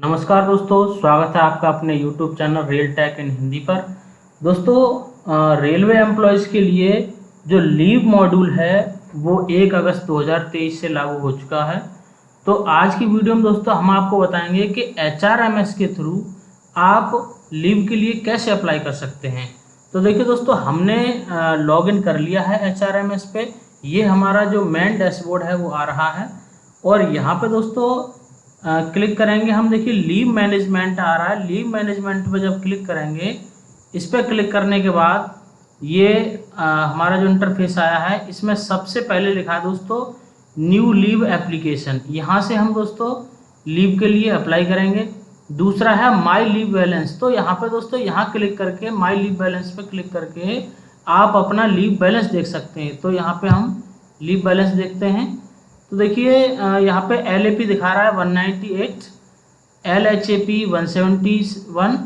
नमस्कार दोस्तों, स्वागत है आपका अपने YouTube चैनल रियल टेक इन हिंदी पर। दोस्तों, रेलवे एम्प्लॉयज़ के लिए जो लीव मॉड्यूल है वो 1 अगस्त 2023 से लागू हो चुका है। तो आज की वीडियो में दोस्तों हम आपको बताएंगे कि HRMS के थ्रू आप लीव के लिए कैसे अप्लाई कर सकते हैं। तो देखिए दोस्तों, हमने लॉगिन कर लिया है HRMS पे। ये हमारा जो मेन डैशबोर्ड है वो आ रहा है और यहाँ पे दोस्तों क्लिक करेंगे हम। देखिए लीव मैनेजमेंट आ रहा है। लीव मैनेजमेंट पे जब क्लिक करेंगे, इस पर क्लिक करने के बाद ये हमारा जो इंटरफेस आया है, इसमें सबसे पहले लिखा है दोस्तों न्यू लीव एप्लीकेशन। यहाँ से हम दोस्तों लीव के लिए अप्लाई करेंगे। दूसरा है माई लीव बैलेंस। तो यहाँ पे दोस्तों यहाँ क्लिक करके माई लीव बैलेंस पे क्लिक करके आप अपना लीव बैलेंस देख सकते हैं। तो यहाँ पे हम लीव बैलेंस देखते हैं। तो देखिए यहाँ पे LAP दिखा रहा है 198, LHAP 171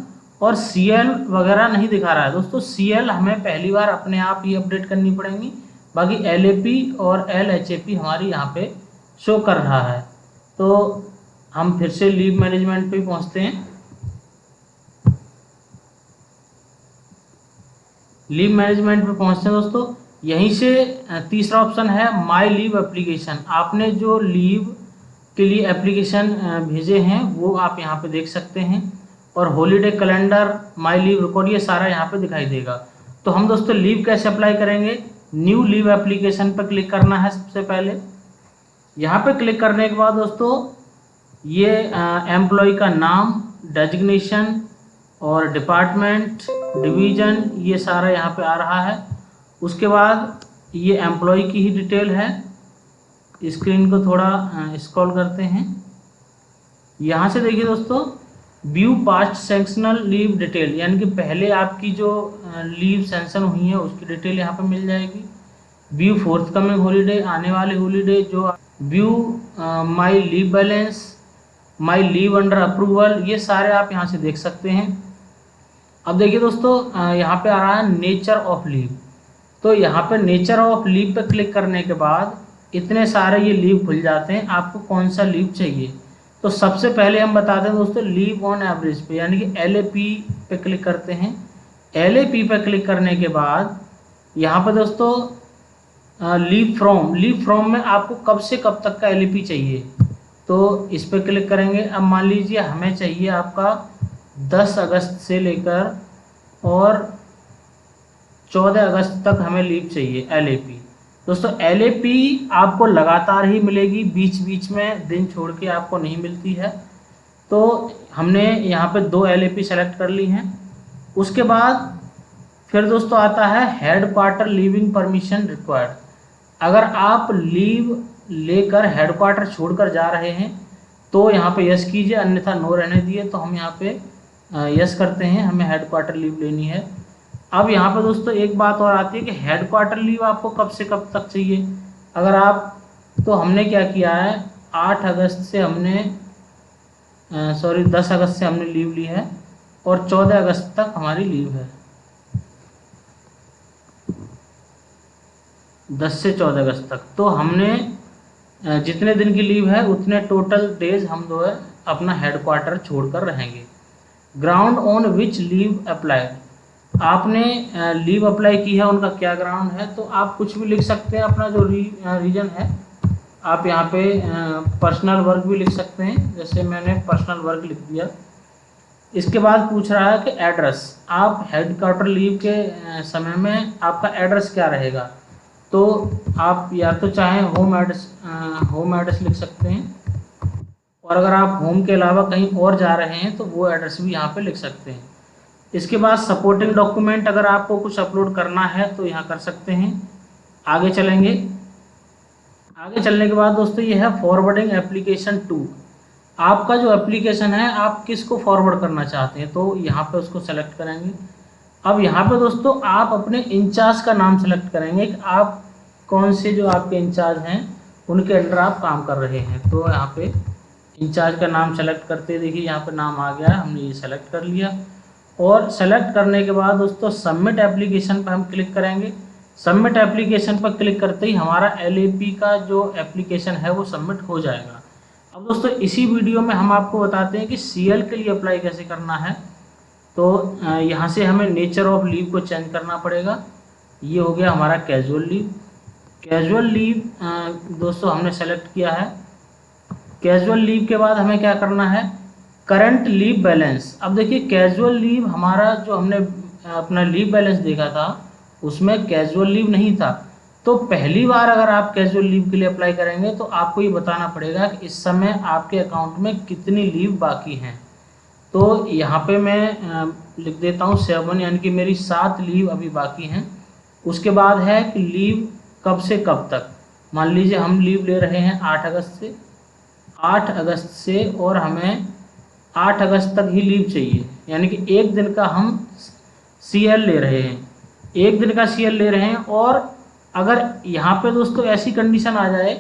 और CL वगैरह नहीं दिखा रहा है दोस्तों। CL हमें पहली बार अपने आप ही अपडेट करनी पड़ेंगी, बाकी LAP और LHAP हमारी यहाँ पे शो कर रहा है। तो हम फिर से लीव मैनेजमेंट पे पहुँचते हैं। लीव मैनेजमेंट पे पहुँचते हैं दोस्तों। यहीं से तीसरा ऑप्शन है माई लीव एप्लीकेशन। आपने जो लीव के लिए एप्लीकेशन भेजे हैं वो आप यहाँ पे देख सकते हैं और हॉलीडे कैलेंडर, माई लीव रिकॉर्ड, ये सारा यहाँ पे दिखाई देगा। तो हम दोस्तों लीव कैसे अप्लाई करेंगे? न्यू लीव एप्लीकेशन पर क्लिक करना है सबसे पहले। यहाँ पे क्लिक करने के बाद दोस्तों ये एम्प्लॉय का नाम, डेजिग्नेशन और डिपार्टमेंट, डिवीज़न, ये सारा यहाँ पे आ रहा है। उसके बाद ये एम्प्लॉय की ही डिटेल है। स्क्रीन को थोड़ा स्क्रॉल करते हैं। यहाँ से देखिए दोस्तों व्यू पास्ट सेंक्शनल लीव डिटेल, यानी कि पहले आपकी जो लीव सेंक्शन हुई है उसकी डिटेल यहाँ पे मिल जाएगी। व्यू फोर्थ कमिंग हॉलीडे, आने वाले हॉलीडे, जो व्यू माई लीव बैलेंस, माई लीव अंडर अप्रूवल, ये सारे आप यहाँ से देख सकते हैं। अब देखिए दोस्तों यहाँ पे आ रहा है नेचर ऑफ लीव। तो यहाँ पे नेचर ऑफ लीव पे क्लिक करने के बाद इतने सारे ये लीव खुल जाते हैं। आपको कौन सा लीव चाहिए? तो सबसे पहले हम बताते हैं दोस्तों लीव ऑन एवरेज पे, यानी कि LAP पे क्लिक करते हैं। LAP पे क्लिक करने के बाद यहाँ पे दोस्तों लीव फ्रॉम में आपको कब से कब तक का LAP चाहिए, तो इस पर क्लिक करेंगे। अब मान लीजिए हमें चाहिए आपका 10 अगस्त से लेकर और 14 अगस्त तक हमें लीव चाहिए LAP। दोस्तों LAP आपको लगातार ही मिलेगी, बीच बीच में दिन छोड़ के आपको नहीं मिलती है। तो हमने यहाँ पे 2 LAP सेलेक्ट कर ली हैं। उसके बाद फिर दोस्तों आता है head quarter leaving permission required. अगर आप लीव लेकर हेड क्वार्टर छोड़कर जा रहे हैं तो यहाँ पे यस कीजिए, अन्यथा नो रहने दिए। तो हम यहाँ पे यस करते हैं, हमें हेड क्वार्टर लीव लेनी है। अब यहाँ पे दोस्तों एक बात और आती है कि हेड क्वार्टर लीव आपको कब से कब तक चाहिए। अगर आप, तो हमने क्या किया है, 8 अगस्त से हमने 10 अगस्त से हमने लीव ली है और 14 अगस्त तक हमारी लीव है। 10 से 14 अगस्त तक तो हमने जितने दिन की लीव है उतने टोटल डेज हम जो है अपना हेड क्वार्टर छोड़कर रहेंगे। Ground on which leave apply, आपने लीव अप्लाई की है उनका क्या ग्राउंड है, तो आप कुछ भी लिख सकते हैं। अपना जो रीजन है आप यहाँ पे पर्सनल वर्क भी लिख सकते हैं, जैसे मैंने पर्सनल वर्क लिख दिया। इसके बाद पूछ रहा है कि एड्रेस, आप हेड क्वार्टर लीव के समय में आपका एड्रेस क्या रहेगा। तो आप या तो चाहें होम एड्रेस लिख सकते हैं, और अगर आप होम के अलावा कहीं और जा रहे हैं तो वो एड्रेस भी यहाँ पे लिख सकते हैं। इसके बाद सपोर्टिंग डॉक्यूमेंट, अगर आपको कुछ अपलोड करना है तो यहाँ कर सकते हैं। आगे चलेंगे। आगे चलने के बाद दोस्तों ये है फॉरवर्डिंग एप्लीकेशन टू। आपका जो एप्लीकेशन है आप किसको फॉरवर्ड करना चाहते हैं, तो यहाँ पे उसको सेलेक्ट करेंगे। अब यहाँ पे दोस्तों आप अपने इंचार्ज का नाम सेलेक्ट करेंगे कि आप कौन से जो आपके इंचार्ज हैं उनके अंडर आप काम कर रहे हैं। तो यहाँ पे इंचार्ज का नाम सेलेक्ट करते, देखिए यहाँ पे नाम आ गया है, हमने ये सेलेक्ट कर लिया। और सेलेक्ट करने के बाद दोस्तों सबमिट एप्लीकेशन पर हम क्लिक करेंगे। सबमिट एप्लीकेशन पर क्लिक करते ही हमारा LAP का जो एप्लीकेशन है वो सबमिट हो जाएगा। अब दोस्तों इसी वीडियो में हम आपको बताते हैं कि सीएल के लिए अप्लाई कैसे करना है। तो यहाँ से हमें नेचर ऑफ लीव को चेंज करना पड़ेगा। ये हो गया हमारा कैजुअल लीव। कैजुअल लीव दोस्तों हमने सेलेक्ट किया है। कैजुअल लीव के बाद हमें क्या करना है, करंट लीव बैलेंस। अब देखिए कैजुअल लीव हमारा जो हमने अपना लीव बैलेंस देखा था उसमें कैजुअल लीव नहीं था। तो पहली बार अगर आप कैजुअल लीव के लिए अप्लाई करेंगे तो आपको ये बताना पड़ेगा कि इस समय आपके अकाउंट में कितनी लीव बाकी हैं। तो यहाँ पे मैं लिख देता हूँ 7, यानी कि मेरी 7 लीव अभी बाकी हैं। उसके बाद है कि लीव कब से कब तक। मान लीजिए हम लीव ले रहे हैं 8 अगस्त से, 8 अगस्त से और हमें 8 अगस्त तक ही लीव चाहिए, यानी कि एक दिन का हम सीएल ले रहे हैं, एक दिन का सीएल ले रहे हैं। और अगर यहाँ पे दोस्तों ऐसी कंडीशन आ जाए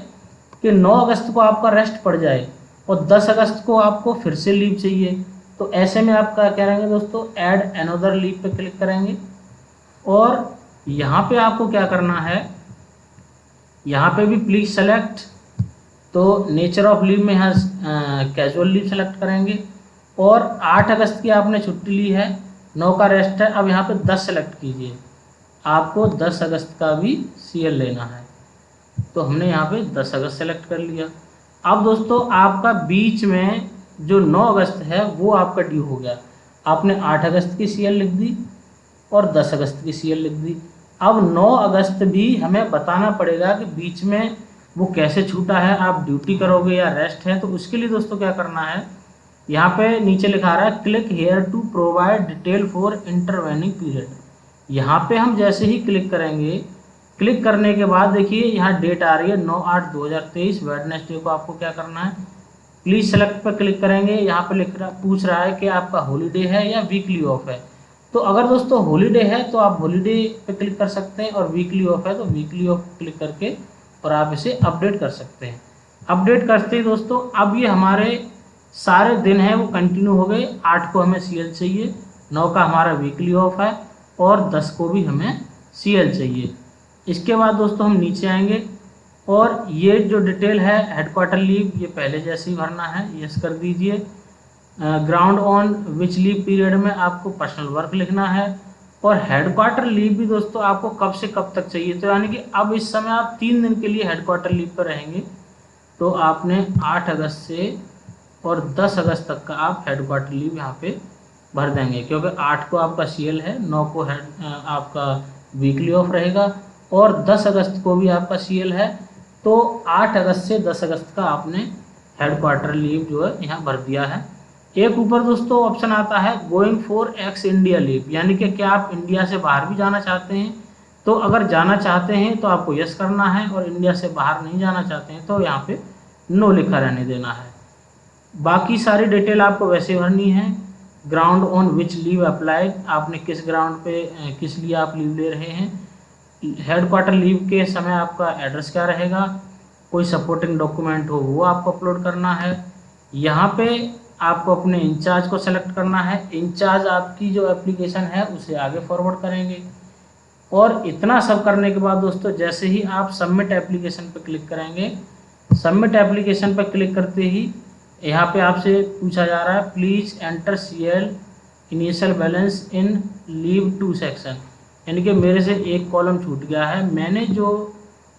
कि 9 अगस्त को आपका रेस्ट पड़ जाए और 10 अगस्त को आपको फिर से लीव चाहिए, तो ऐसे में आप क्या करेंगे दोस्तों, ऐड अनदर लीव पे क्लिक करेंगे। और यहाँ पे आपको क्या करना है, यहाँ पे भी प्लीज सेलेक्ट, तो नेचर ऑफ लीव में यहाँ कैजुअल लीव सेलेक्ट करेंगे। और 8 अगस्त की आपने छुट्टी ली है, 9 का रेस्ट है, अब यहाँ पे 10 सेलेक्ट कीजिए, आपको 10 अगस्त का भी सीएल लेना है। तो हमने यहाँ पे 10 अगस्त सेलेक्ट कर लिया। अब दोस्तों आपका बीच में जो 9 अगस्त है वो आपका ड्यू हो गया। आपने 8 अगस्त की सीएल लिख दी और 10 अगस्त की सीएल लिख दी। अब 9 अगस्त भी हमें बताना पड़ेगा कि बीच में वो कैसे छूटा है, आप ड्यूटी करोगे या रेस्ट है। तो उसके लिए दोस्तों क्या करना है, यहाँ पे नीचे लिखा रहा है click here to provide detail for intervening period. यहाँ पे हम जैसे ही क्लिक करेंगे, क्लिक करने के बाद देखिए यहाँ डेट आ रही है 9/8/2023 वेडनेसडे को। आपको क्या करना है, प्लीज सेलेक्ट पर क्लिक करेंगे। यहाँ पे पूछ रहा है कि आपका हॉलीडे है या वीकली ऑफ है। तो अगर दोस्तों हॉलीडे है तो आप हॉलीडे पे क्लिक कर सकते हैं, और वीकली ऑफ है तो वीकली ऑफ क्लिक करके और आप इसे अपडेट कर सकते हैं। अपडेट करते ही दोस्तों अब ये हमारे सारे दिन हैं वो कंटिन्यू हो गए। 8 को हमें सीएल चाहिए, 9 का हमारा वीकली ऑफ है और 10 को भी हमें सीएल चाहिए। इसके बाद दोस्तों हम नीचे आएंगे और ये जो डिटेल है हेडक्वार्टर लीव, ये पहले जैसे ही भरना है, यस कर दीजिए। Ground on which leave period में आपको पर्सनल वर्क लिखना है। और हेडक्वार्टर लीव भी दोस्तों आपको कब से कब तक चाहिए, तो यानी कि अब इस समय आप 3 दिन के लिए हेडक्वार्टर लीव पर रहेंगे। तो आपने 8 अगस्त से और 10 अगस्त तक का आप हेडक्वार्टर लीव यहाँ पे भर देंगे, क्योंकि 8 को आपका सीएल है, 9 को आपका वीकली ऑफ रहेगा और 10 अगस्त को भी आपका सीएल है। तो 8 अगस्त से 10 अगस्त का आपने हेडक्वार्टर लीव जो है यहाँ भर दिया है। एक ऊपर दोस्तों ऑप्शन आता है going for x India leave, यानी कि क्या आप इंडिया से बाहर भी जाना चाहते हैं। तो अगर जाना चाहते हैं तो आपको यस करना है, और इंडिया से बाहर नहीं जाना चाहते हैं तो यहाँ पे नो लिखा रहने देना है। बाकी सारी डिटेल आपको वैसे भरनी है। Ground on which leave applied, आपने किस ग्राउंड पे किस लिए आप लीव ले रहे हैं। हेडक्वार्टर लीव के समय आपका एड्रेस क्या रहेगा, कोई सपोर्टिंग डॉक्यूमेंट हो वो आपको अपलोड करना है। यहाँ पे आपको अपने इंचार्ज को सेलेक्ट करना है, इंचार्ज आपकी जो एप्लीकेशन है उसे आगे फॉरवर्ड करेंगे। और इतना सब करने के बाद दोस्तों जैसे ही आप सबमिट एप्लीकेशन पर क्लिक करेंगे, सबमिट एप्लीकेशन पर क्लिक करते ही यहाँ पे आपसे पूछा जा रहा है please enter CL initial balance in leave 2 section, यानी कि मेरे से एक कॉलम छूट गया है। मैंने जो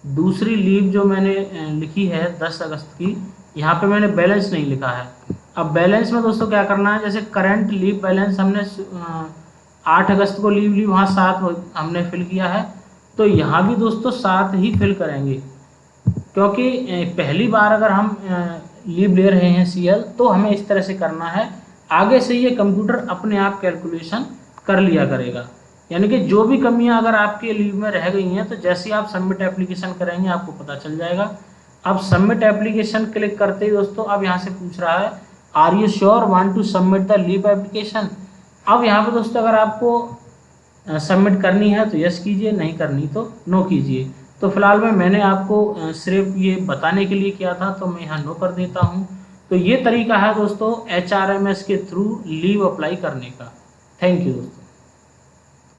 दूसरी लीव जो मैंने लिखी है 10 अगस्त की, यहाँ पे मैंने बैलेंस नहीं लिखा है। अब बैलेंस में दोस्तों क्या करना है, जैसे करंट लीव बैलेंस हमने 8 अगस्त को लीव ली, वहाँ 7 हमने फिल किया है, तो यहाँ भी दोस्तों 7 ही फिल करेंगे, क्योंकि पहली बार अगर हम लीव ले रहे हैं सीएल तो हमें इस तरह से करना है। आगे से ये कंप्यूटर अपने आप कैलकुलेशन कर लिया करेगा, यानी कि जो भी कमियां अगर आपके लीव में रह गई हैं तो जैसे आप सबमिट एप्लीकेशन करेंगे आपको पता चल जाएगा। अब सबमिट एप्लीकेशन क्लिक करते ही दोस्तों अब यहाँ से पूछ रहा है are you sure want to submit the leave application. अब यहाँ पे दोस्तों अगर आपको सबमिट करनी है तो यस कीजिए, नहीं करनी तो नो कीजिए। तो फिलहाल मैंने आपको सिर्फ ये बताने के लिए किया था, तो मैं यहाँ नो कर देता हूँ। तो ये तरीका है दोस्तों HRMS के थ्रू लीव अप्लाई करने का। थैंक यू दोस्तों।